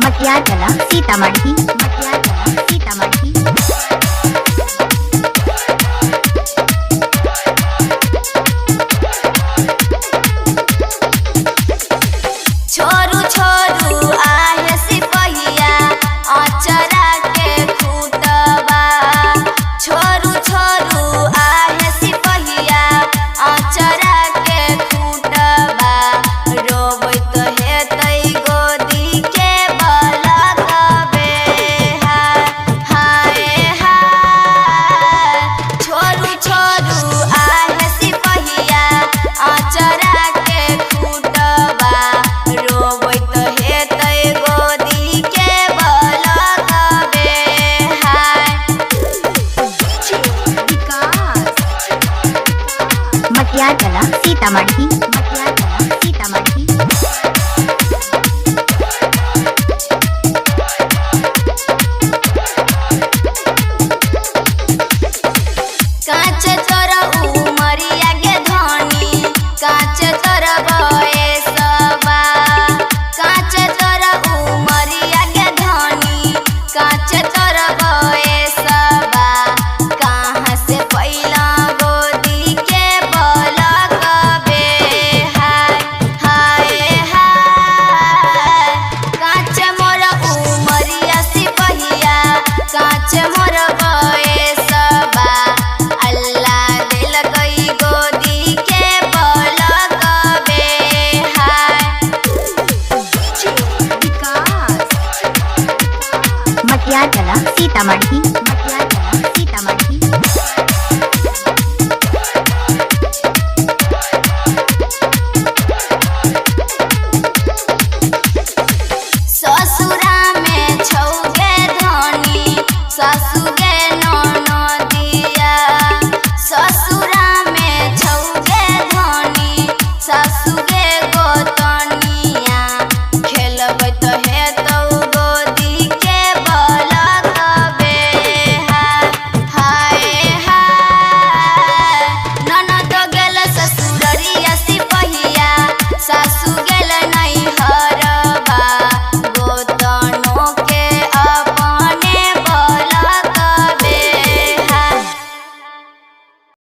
मटियागला सीतामढ़ी मटियागला सीतामढ़ी। छोरू छोरू आहे सिपहिया अचरा के खूटबा। छोरू छोरू आहे सिपहिया अचरा के खूटबा। रोबत हेतै गोदी के बलकबे हाय हाय हाय। छोरू छोरू आहे सिपहिया अचरा के खूटबा। रोबत हेतै गोदी के बलकबे हाय। मटियागला सीतामढ़ी।